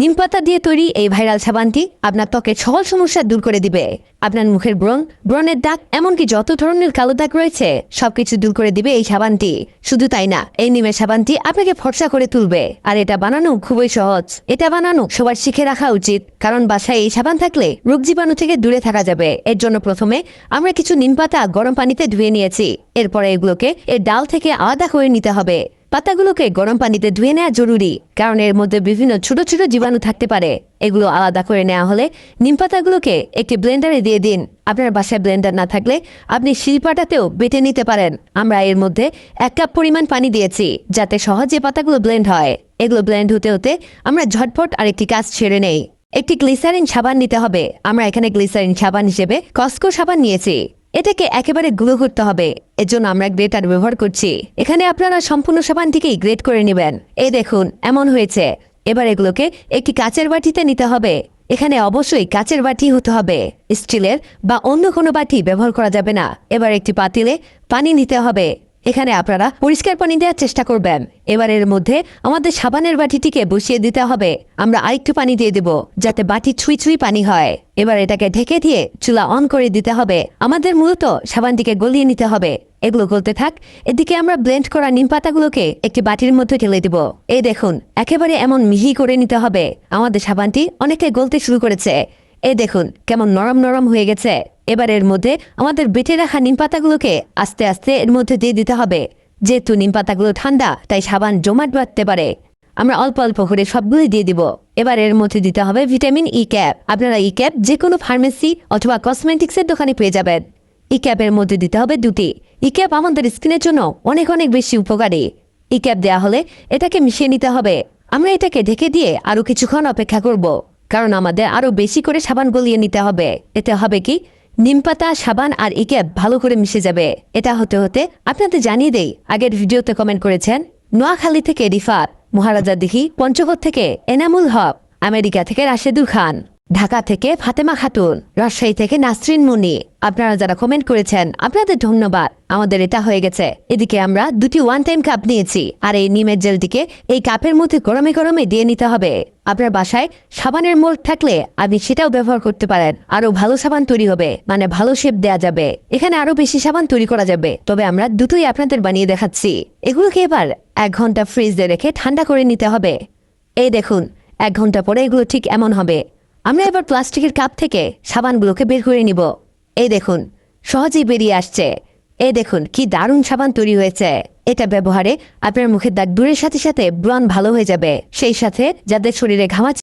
নিমপাতা দিয়ে তৈরি এই ভাইরাল সাবানটি আপনার ত্বকের সকল সমস্যা দূর করে দিবে। আপনার মুখের ব্রণের দাগ, এমনকি যত ধরনের কালো দাগ রয়েছে সবকিছু দূর করে দিবে এই সাবানটি। শুধু তাই না, এই নিমের সাবানটি আপনাকে ফর্সা করে তুলবে। আর এটা বানানো খুবই সহজ। এটা বানানো সবার শিখে রাখা উচিত, কারণ বাসায় এই সাবান থাকলে রোগ জীবাণু থেকে দূরে থাকা যাবে। এর জন্য প্রথমে আমরা কিছু নিমপাতা গরম পানিতে ধুয়ে নিয়েছি। এরপরে এগুলোকে এর ডাল থেকে আলাদা করে নিতে হবে। পাতাগুলোকে গরম পানিতে ধুয়ে নেওয়া জরুরি, কারণ এর মধ্যে বিভিন্ন ছোট ছোট জীবাণু থাকতে পারে। এগুলো আলাদা করে নেওয়া হলে নিম পাতাগুলোকে একটি ব্লেন্ডারে দিয়ে দিন। আপনার বাসায় ব্লেন্ডার না থাকলে আপনি শিলপাটাতেও বেটে নিতে পারেন। আমরা এর মধ্যে 1 কাপ পরিমাণ পানি দিয়েছি, যাতে সহজে পাতাগুলো ব্লেন্ড হয়। এগুলো ব্লেন্ড হতে হতে আমরা ঝটপট আরেকটি কাজ ছেড়ে নেই। একটি গ্লিসারিন সাবান নিতে হবে। আমরা এখানে গ্লিসারিন সাবান হিসেবে কসকো সাবান নিয়েছি। এটাকে একেবারে গুঁড়ো করতে হবে। এর জন্য আমরা গ্রেটার ব্যবহার করছি। এখানে আপনারা সম্পূর্ণ সাবানটিকেই গ্রেট করে নেবেন। এই দেখুন, এমন হয়েছে। এবার এগুলোকে একটি কাচের বাটিতে নিতে হবে। এখানে অবশ্যই কাচের বাটি হতে হবে, স্টিলের বা অন্য কোনো বাটি ব্যবহার করা যাবে না। এবার একটি পাতিলে পানি নিতে হবে। এখানে আপনারা পরিষ্কার পানি দেওয়ার চেষ্টা করবেন। এবার এর মধ্যে আমাদের সাবানের বাটিটিকে বসিয়ে দিতে হবে। আমরা আরেকটু পানি দিয়ে দেব, যাতে বাটি ছুঁই ছুঁই পানি হয়। এবার এটাকে ঢেকে দিয়ে চুলা অন করে দিতে হবে। আমাদের মূলত সাবানটিকে গলিয়ে নিতে হবে। এগুলো গলতে থাক। এদিকে আমরা ব্লেন্ড করা নিম পাতাগুলোকে একটি বাটির মধ্যে ঢেলে দেব। এই দেখুন, একেবারে এমন মিহি করে নিতে হবে। আমাদের সাবানটি অনেকে গলতে শুরু করেছে। এই দেখুন কেমন নরম নরম হয়ে গেছে। এবার এর মধ্যে আমাদের বেটে রাখা নিম পাতাগুলোকে আস্তে আস্তে এর মধ্যে দিয়ে দিতে হবে। যেহেতু নিম পাতাগুলো ঠান্ডা, তাই সাবান জমাট বাঁধতে পারে। আমরা অল্প অল্প করে সবগুলোই দিয়ে দিব। এবার এর মধ্যে দিতে হবে ভিটামিন ই ক্যাপ। আপনারা ই ক্যাপ যে কোনো ফার্মেসি অথবা কসমেটিক্সের দোকানে পেয়ে যাবেন। ই ক্যাপের মধ্যে দিতে হবে 2টি। ই ক্যাপ আমাদের স্কিনের জন্য অনেক অনেক বেশি উপকারী। ই ক্যাপ দেওয়া হলে এটাকে মিশিয়ে নিতে হবে। আমরা এটাকে ঢেকে দিয়ে আরো কিছুক্ষণ অপেক্ষা করব, কারণ আমাদের আরো বেশি করে সাবান গলিয়ে নিতে হবে। এতে হবে কি, নিমপাতা, সাবান আর ই ক্যাপ ভালো করে মিশে যাবে। এটা হতে হতে আপনাদের জানিয়ে দেই, আগের ভিডিওতে কমেন্ট করেছেন নোয়াখালী থেকে রিফাত, মহারাজা দিঘি পঞ্চগড় থেকে এনামুল হক, আমেরিকা থেকে রাশেদুল খান, ঢাকা থেকে ফাতেমা খাতুন, রাজশাহী থেকে নাসরিন মুনি। আপনারা যারা কমেন্ট করেছেন আপনাদের ধন্যবাদ। আমাদের এটা হয়ে গেছে। এদিকে আমরা 2টি ওয়ান টাইম কাপ নিয়েছি, আর এই নিমের জেলটিকে এই কাপের মধ্যে গরমে গরমে দিয়ে নিতে হবে। আপনার বাসায় সাবানের মোল্ড থাকলে আপনি সেটাও ব্যবহার করতে পারেন। আরো ভালো সাবান তৈরি হবে, মানে ভালো শেপ দেয়া যাবে। এখানে আরো বেশি সাবান তৈরি করা যাবে, তবে আমরা দুটোই আপনাদের বানিয়ে দেখাচ্ছি। এগুলোকে এবার 1 ঘন্টা ফ্রিজে রেখে ঠান্ডা করে নিতে হবে। এই দেখুন, 1 ঘন্টা পরে এগুলো ঠিক এমন হবে। আমরা এবার প্লাস্টিকের কাপ থেকে সাবানগুলোকে বের করে নিব। এই দেখুন, সহজেই বেরিয়ে আসছে। এই দেখুন কি দারুণ সাবান তৈরি হয়েছে। এটা ব্যবহারে আপনার মুখের দাগ দূরের সাথে সাথে ব্রণ ভালো হয়ে যাবে। সেই সাথে যাদের শরীরে ঘামাচি